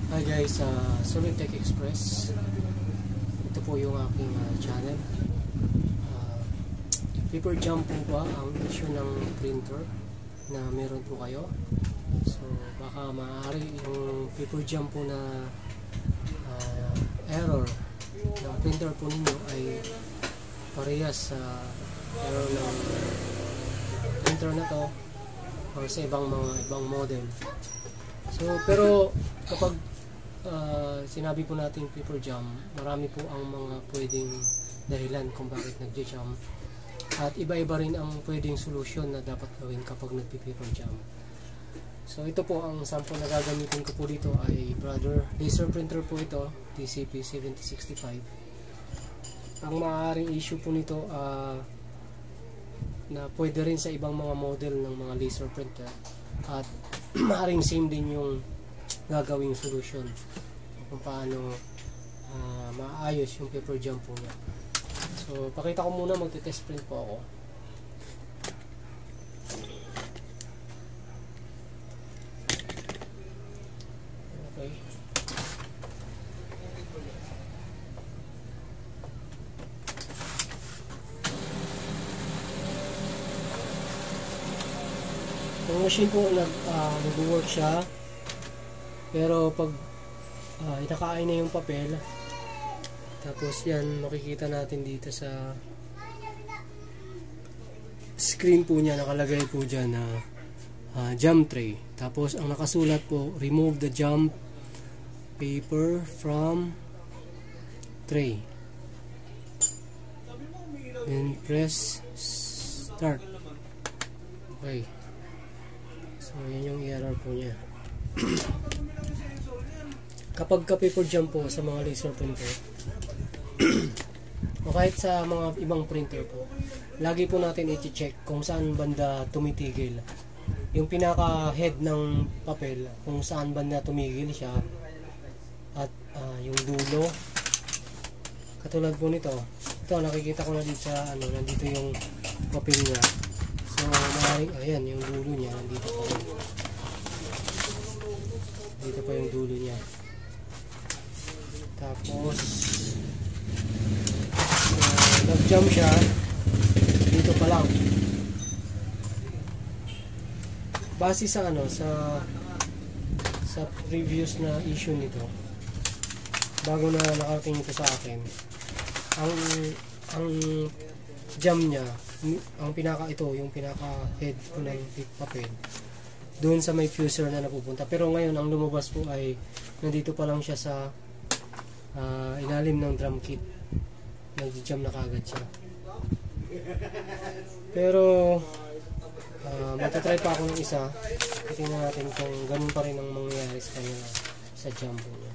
Hi guys, Solid Tech Express. Ito po yung aking channel. Paper jump po ba ang issue ng printer na meron po kayo? So baka maaari yung paper jump po na error ng printer po ninyo ay parehas sa error ng printer na to or sa ibang model. So pero kapag sinabi po natin paper jam, marami po ang mga pwedeng dahilan kung bakit nagja-jam, at iba-iba rin ang pwedeng solusyon na dapat gawin kapag nagpi-paper jam. So ito po ang sample na gagamitin ko po dito ay Brother laser printer po ito, TCP7065. Ang maaaring issue po nito na pwede rin sa ibang mga model ng mga laser printer, at maaaring same din yung gagawing solution kung paano maayos yung paper jam po niya. So pakita ko muna, magte-test print po ako. Okay. Yung machine po nag-work siya, pero pag inakain na yung papel, tapos yan makikita natin dito sa screen po niya, nakalagay po dyan na jam tray. Tapos ang nakasulat po, remove the jam paper from tray and press start. Okay, so yan yung error po niya. Kapag ka-paper jam po sa mga laser printer o kahit sa mga ibang printer po, lagi po natin i-check kung saan banda tumitigil yung pinaka head ng papel, kung saan banda tumigil siya, at yung dulo. Katulad po nito, ito nakikita ko na dito sa nandito yung papel niya. So maaaring, ayan yung dulo niya, nandito pa rin. Dito pa yung dulo niya. Tapos nag-jam siya dito pa lang. Base sa sa previous na issue nito, bago na nakarating ito sa akin, ang jam niya, ang yung pinaka head ko ng papel doon sa may fuser na napupunta. Pero ngayon ang lumabas po ay nandito pa lang siya sa ilalim ng drum kit. Nag-jam na kagad siya. Pero matatry pa ako ng isa. Tingnan natin kung ganun pa rin ang mangyayari sa kanya sa jam po niya.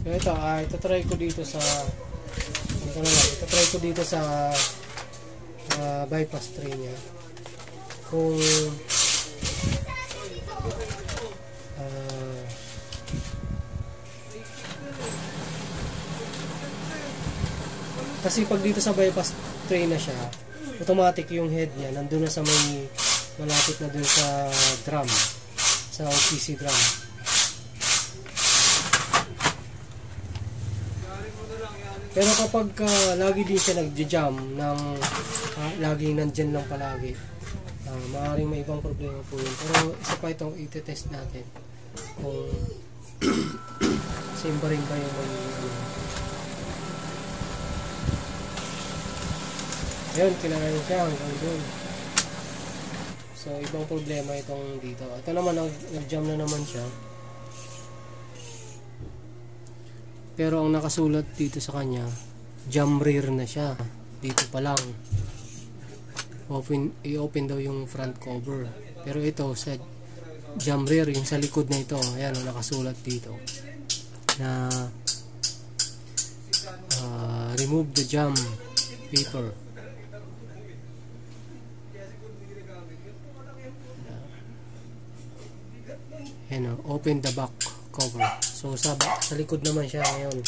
So ito, itatry ko dito sa bypass tray niya kung kasi pag dito sa bypass tray na siya, automatic yung head niya nandun na sa may malapit na dun sa drum, sa OPC drum. Pero kapag lagi din siya nagja-jam ng laging nandyan lang palagi, maaaring may ibang problema po yun. Pero isa pa itong i-test natin kung same pa rin ba yung ayun, kailangan siya hanggang doon. So ibang problema itong dito. Ito naman, nag-jam na naman siya, pero ang nakasulat dito sa kanya, jam rear na siya. Dito pa lang i-open daw yung front cover, pero ito sa jam rear, yung sa likod na ito, ayan, nakasulat dito na remove the jam paper. Ayan, open the back cover. So sa likod naman siya ngayon.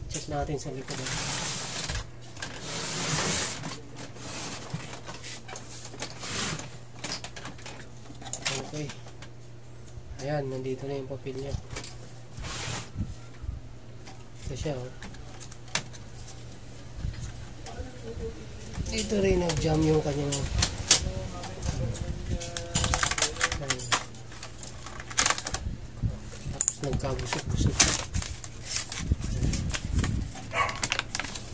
Check natin sa likod. Okay. Ayan, nandito na yung papel niya. Ito siya, oh. Dito rin nag-jam yung kanyang tapos nagkagusot-gusot.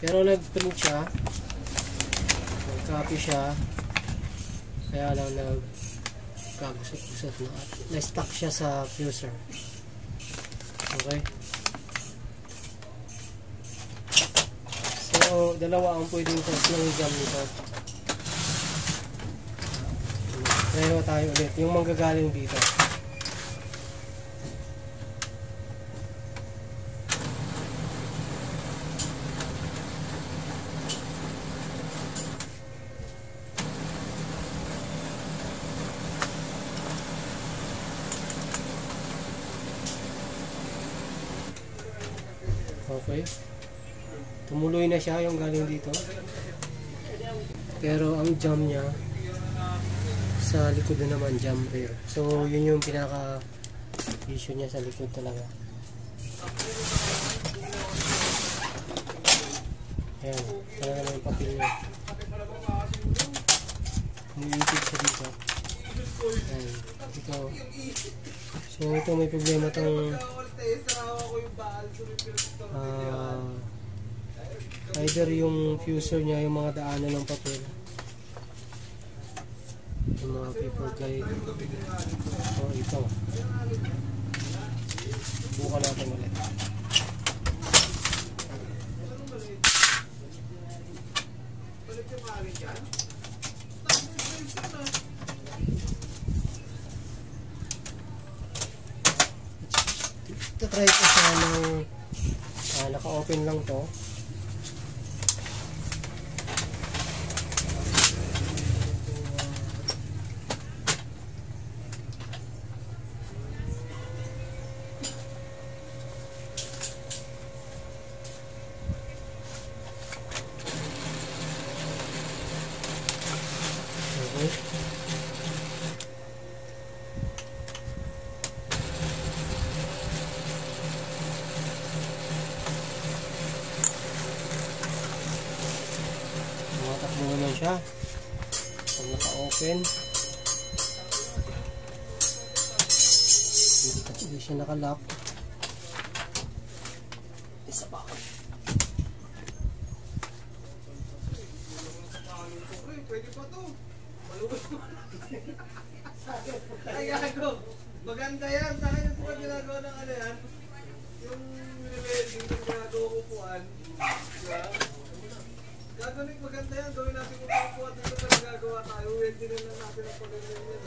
Pero nag-print siya, nag-copy siya, kaya lang nagkagusot-gusot na at na-stuck siya sa fuser. Okay. So, dalawa ang pwedeng test ng jam nito. Try tayo ulit. Yung manggagaling dito. Okay. Tumuloy na siya yung galing dito. Pero ang jam niya sa likod na naman, jam rear. So yun yung pinaka issue niya sa likod talaga. Ayan, talaga naman yung papel niya. Umiipit siya dito. Ayan, ito. So ito may problema itong either yung fuser niya, yung mga daanan ng papel, yung mga paper guide, o ito. Bukan natin ulit. Ito try ko siya ng naka-open lang to. Matakbo naman siya pag naka-open. Hindi siya naka-lock. Isa pa ako. Pwede pa to. Malubos mo. Ay, gago. Maganda yan. Sa akin yung sila ginagawa ng ano yan. Yung yung ginagawa upuan. Diba? Gagawin maganda yan. Gawin natin kung upuan. Dito pa nagagawa tayo. Pwede na lang natin ang pag-ganyan yan.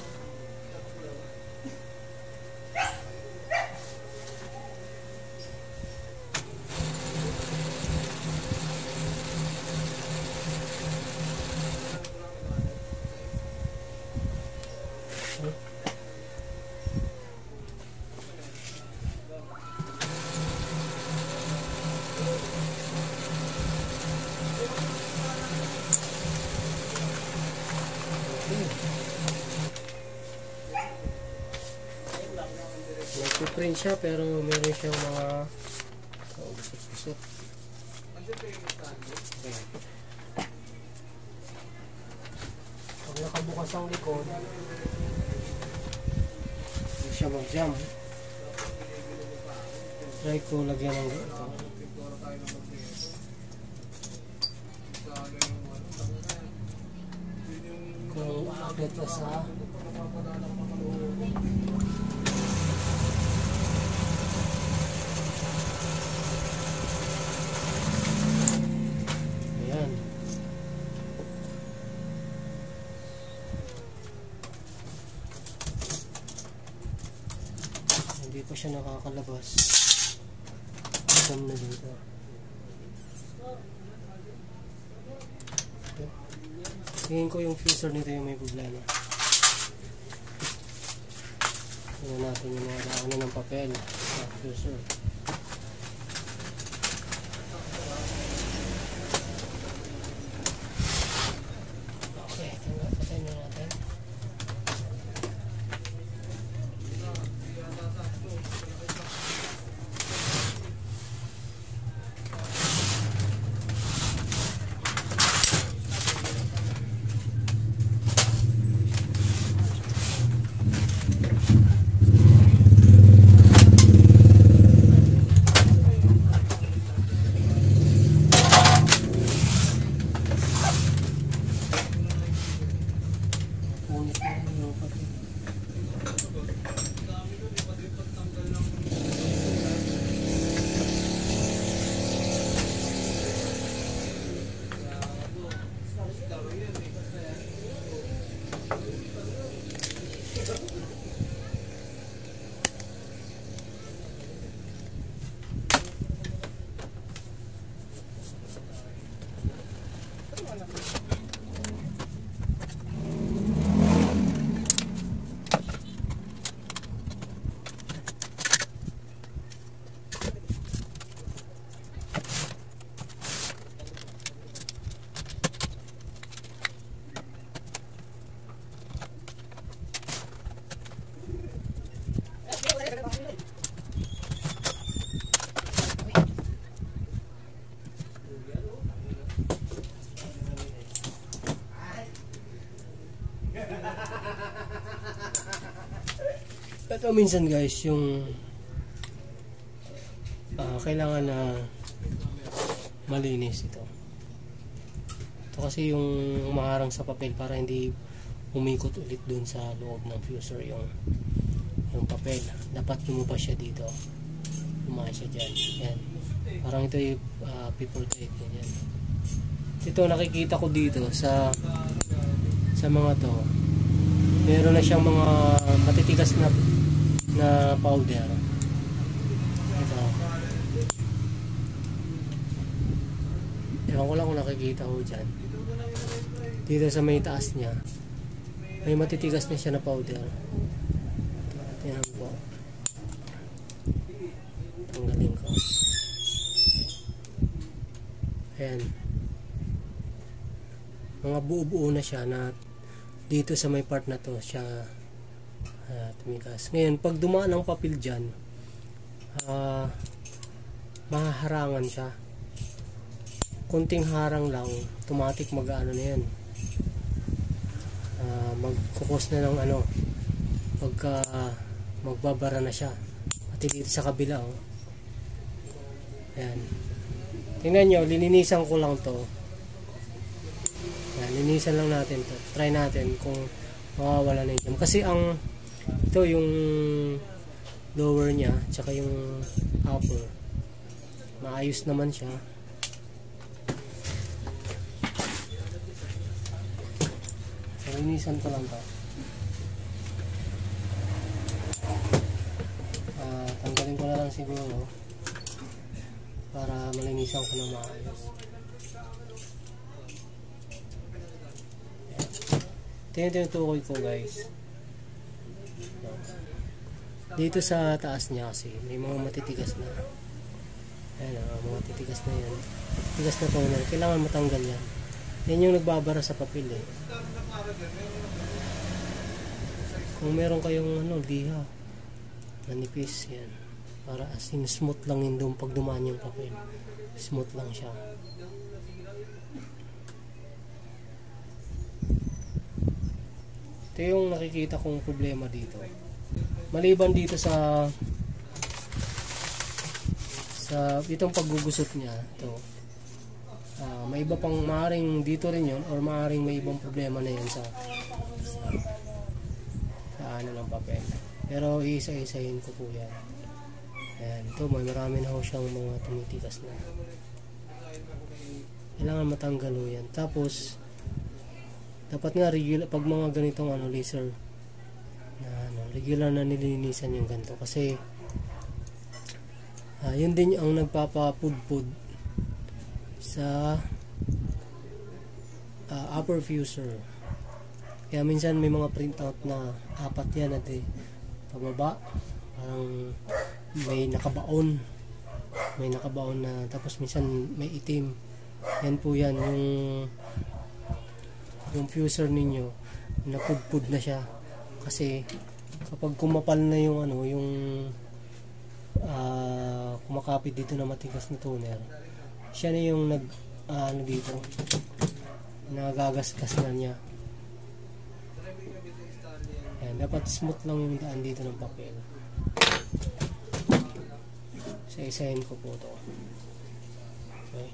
Nagpiprint siya pero meron siyang mga gusot-gusot. Pag nakabukas ang likod, hindi siya mag-jam. Try ko lagyan ng ito. Kung akit na sa hindi pa siya nakakalabas. Jam na dito. Tingin ko yung fuser nito yung may problema. Tingnan natin yung mga daanan ng papel sa fuser. Okay, patayin na natin. Pangit na yung papel. Dami doon, iba din pagtanggal ng Ito minsan guys, yung kailangan na malinis ito. Ito kasi yung umaharang sa papel para hindi umikot ulit dun sa loob ng fuser yung papel. Dapat lumabas siya dito. Lumayan siya dyan. Yan. Parang ito yung paper-grade. Yan. Ito nakikita ko dito sa mga to. Meron na siyang mga matitigas na powder. Ito. Ewan ko lang kung nakikita ko dyan. Dito sa may taas niya, may matitigas na siya na powder. Tingnan ko. Tanggalin ko. Ayan. Mga buo-buo na siya na dito sa may part na to siya tumigas. Ngayon, pag dumaan ang papel dyan, mahaharangan siya. Kunting harang lang, automatic mag-ano na yan. Magkukos na ng ano, magbabara na siya. Pati dito sa kabila, oh. Ayan. Tingnan nyo, lininisan ko lang to. Ayan, linisan lang natin to. Try natin kung mawawala na yun. Kasi ito yung lower niya, tsaka yung upper. Maayos naman siya. So, linisan ko lang to. Tanggalin ko na lang siguro para malinisan ko na maayos. Ito yung tinutukoy ko guys. Dito sa taas niya kasi may mga matitigas na. Ayan, mga titigas na yan. Titigas na toner. Kailangan matanggal yan. Yan yung nagbabara sa papel eh. Kung meron kayong liha nanipis yan. Para as in smooth lang yun doon pag dumaan yung papel. Smooth lang siya. Ito yung nakikita kong problema dito. Maliban dito sa itong paggugusot niya, ito. May iba pang maaring dito rin yun or maaring may ibang problema na yun sa ano ng papel. Pero iisa-isahin ko po yan. Ayan, ito marami na ho siyang mga tumitigas na. Kailangan matanggal ho yan. Tapos dapat nga regular pag mga ganitong laser na regular na nililinisan yung ganito kasi yun din ang nagpapapudpud sa upper fuser. Kaya minsan may mga printout na 4 yan at pababa parang may nakabaon na tapos minsan may itim. Yan po yan yung fuser ninyo napudpud na siya kasi kapag kumapal na yung kumakapit dito na matigas na toner, siya na yung dito nagagasgas na niya. Ayan, dapat smooth lang yung daan dito ng papel. Isa-isahin ko po ito. Okay.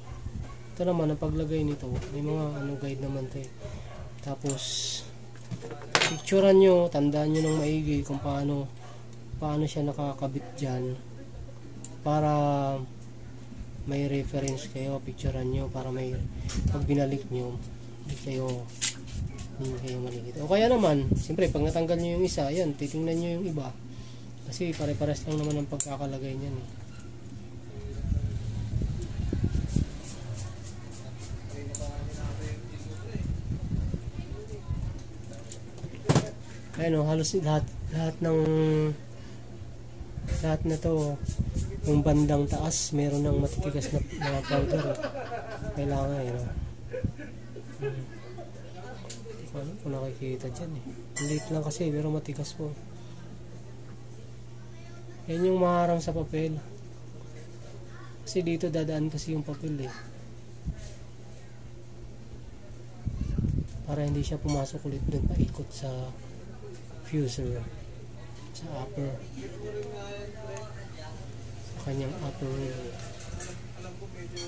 Ito naman ang paglagay nito, may mga guide naman ito eh. Tapos picturean nyo, tandaan nyo ng maigi kung paano siya nakakabit dyan para may reference kayo, picturean nyo para may pag binalik nyo hindi kayo malikit. O kaya naman, siyempre pag natanggal nyo yung isa, ayan, titingnan nyo yung iba kasi pare-pares lang naman ang pagkakalagay nyan eh. Ayan o, halos lahat na to yung bandang taas meron ng matitigas na mga powder kailangan yun ano kung nakikita dyan eh liit lang kasi pero matigas po yan yung maharang sa papel kasi dito dadaan kasi yung papel eh para hindi siya pumasok ulit dun paikot sa fuser sa upper sa kanyang upper ring. Alam ko medyo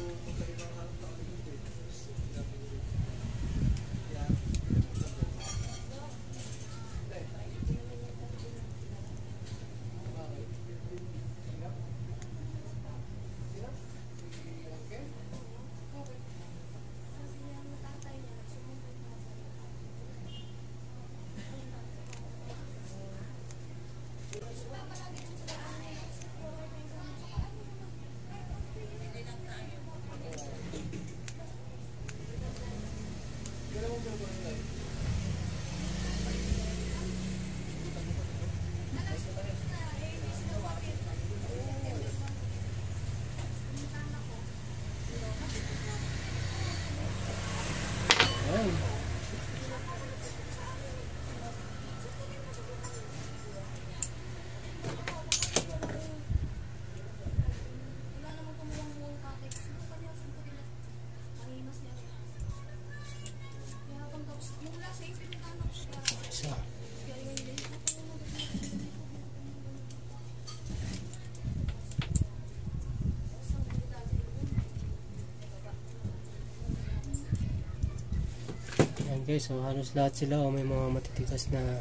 guys, so halos lahat sila may mga matitigas na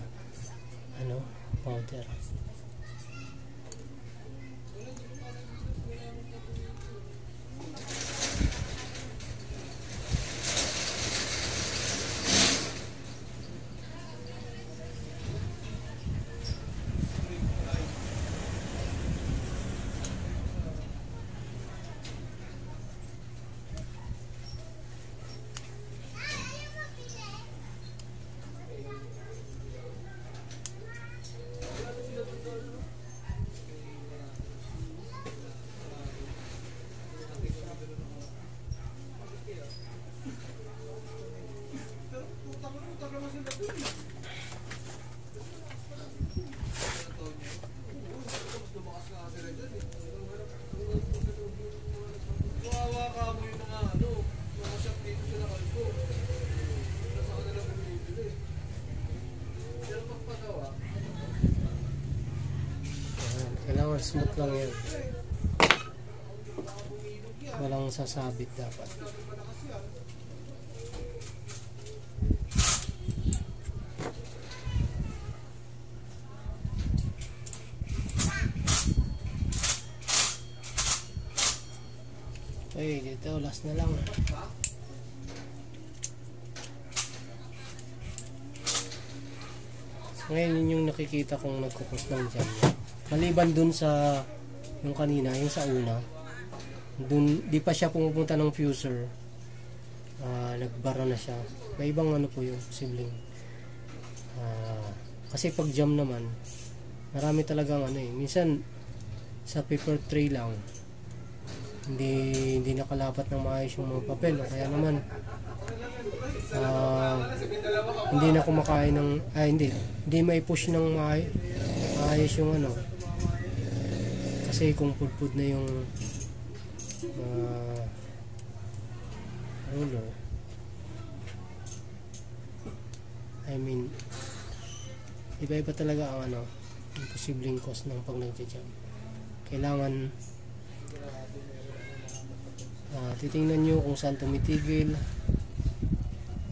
powder. Kailangan smooth lang yan. Walang sasabit dapat. Okay, dito last na lang. So, ngayon yun yung nakikita kong nagkukos ng jam. Maliban dun sa yung kanina, yung sa una, dun di pa siya pumupunta ng fuser, nagbara na siya. May ibang ano po yung posibleng kasi pag jam naman marami talagang minsan sa paper tray lang hindi nakalapat ng maayos yung mga papel o kaya naman hindi na kumakain ng hindi may push ng maayos yung kasi kung pudpud na yung roller, iba-iba talaga ang yung posibleng cause ng pag nagja-jam. Kailangan titingnan nyo kung saan tumitigil,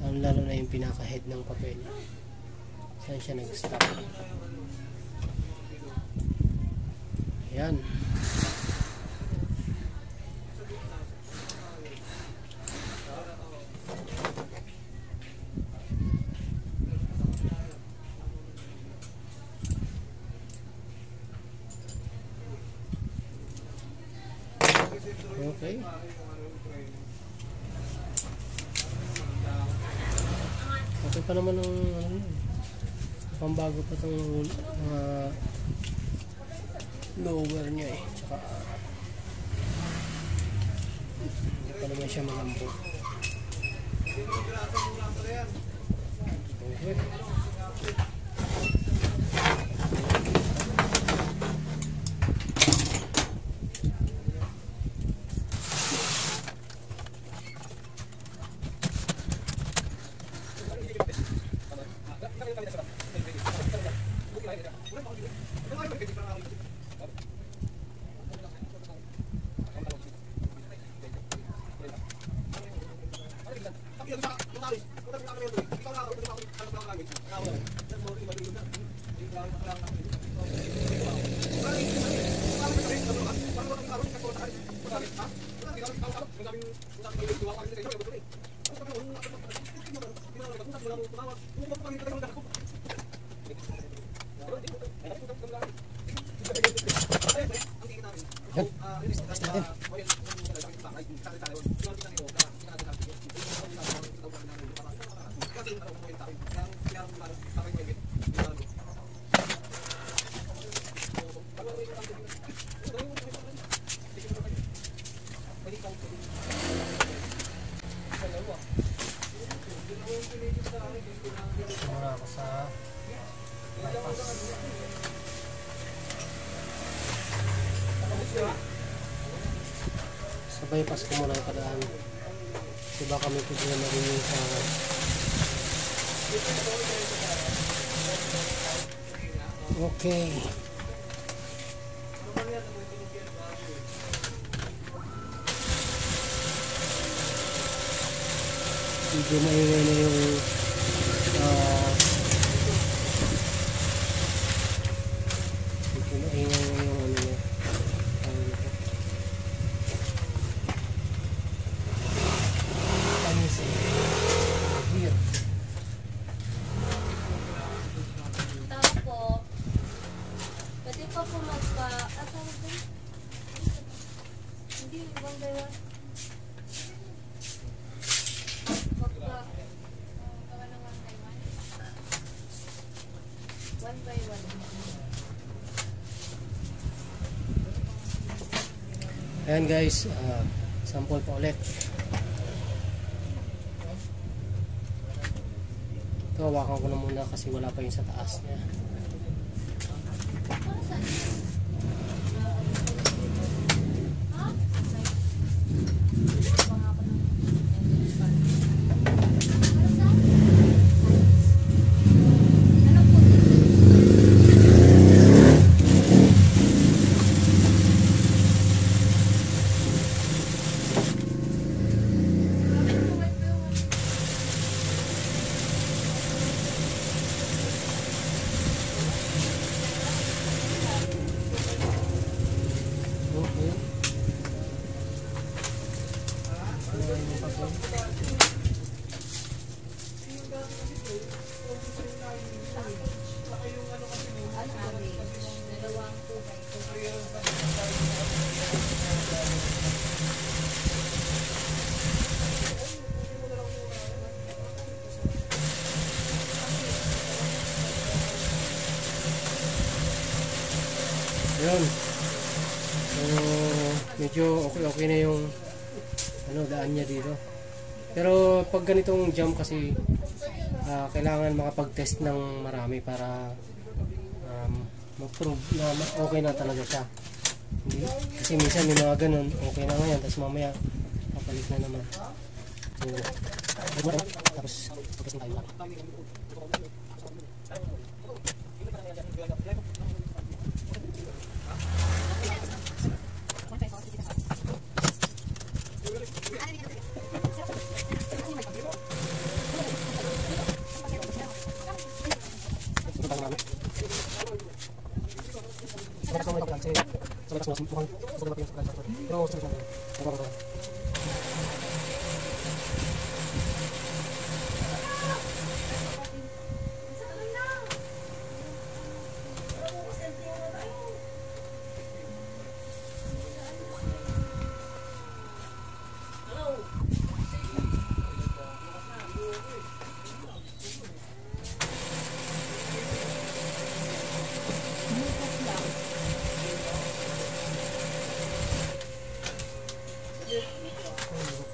lalo na yung pinaka-head ng papel. Saan siya nag-stop? Ayan. Okay. Okay pa naman ang ano, pambago pa itong mga lower niya eh. Tsaka hindi pa naman siya malambot. Okay. Muna ako sa bypass. Sa bypass ko muna kadaan. Diba kami pwede na rin yung sa okay. Medyo maingay na yung medyo maingay na yung ano niya. Here. Tao po. Pwede pa po magpa... Hindi, one by one. One by one. Ayan guys, sample pa ulit. Ito, hawakan ko na muna kasi wala pa yung sa taas niya. Ayun. So, medyo okay na yung ano, daan niya dito. Pero pag ganitong jam kasi kailangan makapag-test ng marami para ma-prove na okay na talaga siya. Hindi, kasi minsan may mga ganun, okay na ngayon, tapos mamaya papalit na naman. So, tapos pag-testing tayo lang.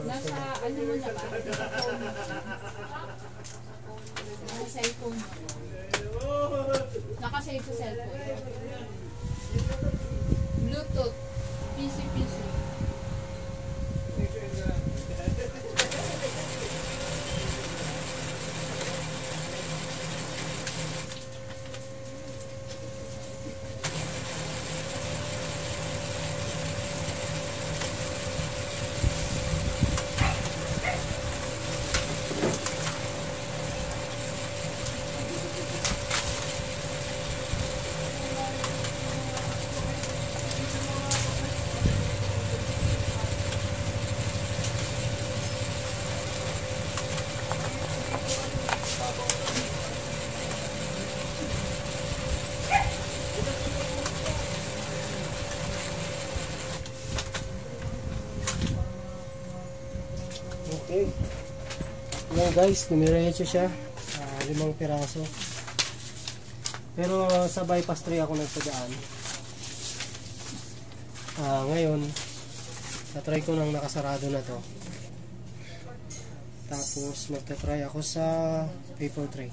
Nasa ano mo na ba? Nasa cellphone mo. Nakasave sa cellphone. Bluetooth. PC. Okay. Yan guys, numiretso siya. 5 piraso. Pero sa bypass tray ako nagpadaan. Ngayon, natry ko nang nakasarado na to. Tapos magta-try ako sa paper tray.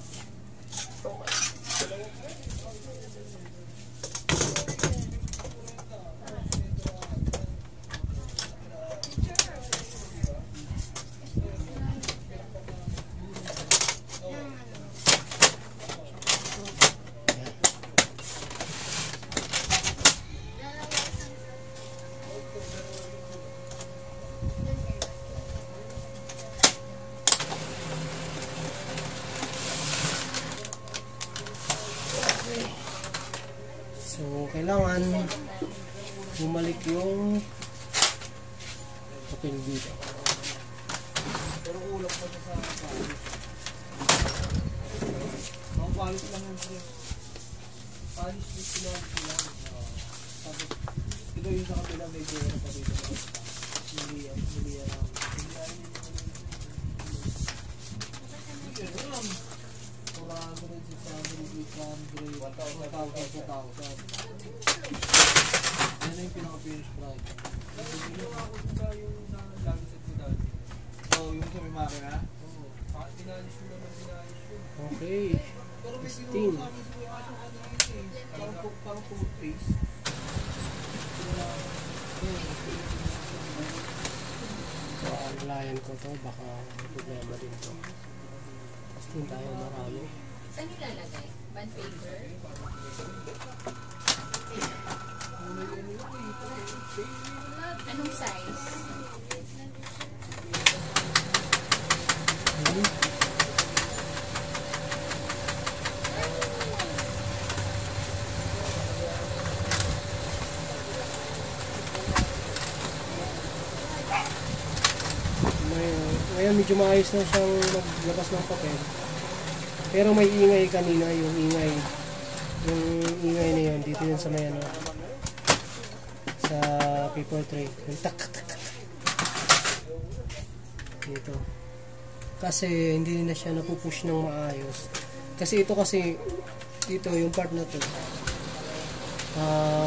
So, kailangan bumalik yung papel dito. Pero ulap pa sa palis. Ang palis lang yung pre. Palis yung pinag-palis lang. Tapos, ito yung sa kapila medyo ano pa dito. Hindi yan. Yan na yung pinaka-finish product. Ginawa ko sa yung sa gamit set ko dati. So, yung sa may makina? Oo. Pinalis ko naman yun. Okay. Pero may 16. sinuha sa amin sa kaso kanina eh. Parang toothpaste. So, ang client ko to, baka may problema din to. Testing tayo marami. Saan nilalagay? Bond paper? Anong size? Ngayon medyo maayos na siyang maglabas ng papel. Pero may ingay kanina, yung ingay na yun dito yun sa may ano, sa paper tray, yung tak dito, kasi hindi na siya napupush ng maayos. Kasi ito kasi dito yung part na to,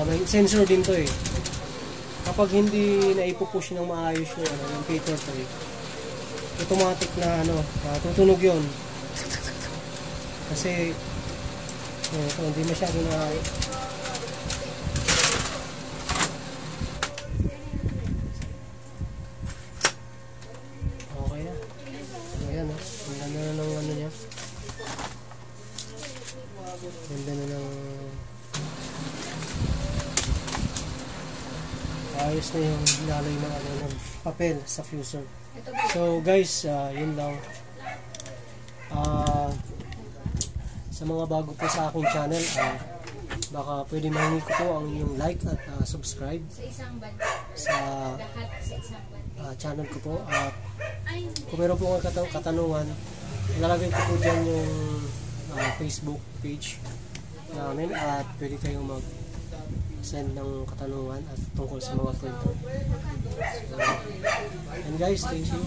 may sensor din to eh. Kapag hindi na ipupush ng maayos yung paper tray, automatic na tutunog yun. Kasi ito, hindi masyado na okay na. Ayan o, ang ganda na ng ano niya. Ganda na ng ayos na yung laloy ng papel sa fuser. So guys, yun lang. Sa mga bago po sa aking channel, baka pwede mahingi ko po ang inyong like at subscribe Sa isang band sa lahat sa isang band channel ko po. At ay kung meron po kayong katanungan, ilalagay ko po dyan yung Facebook page namin at pwede kayong mag-send ng katanungan at tungkol sa mga printer. So, and guys, thank you.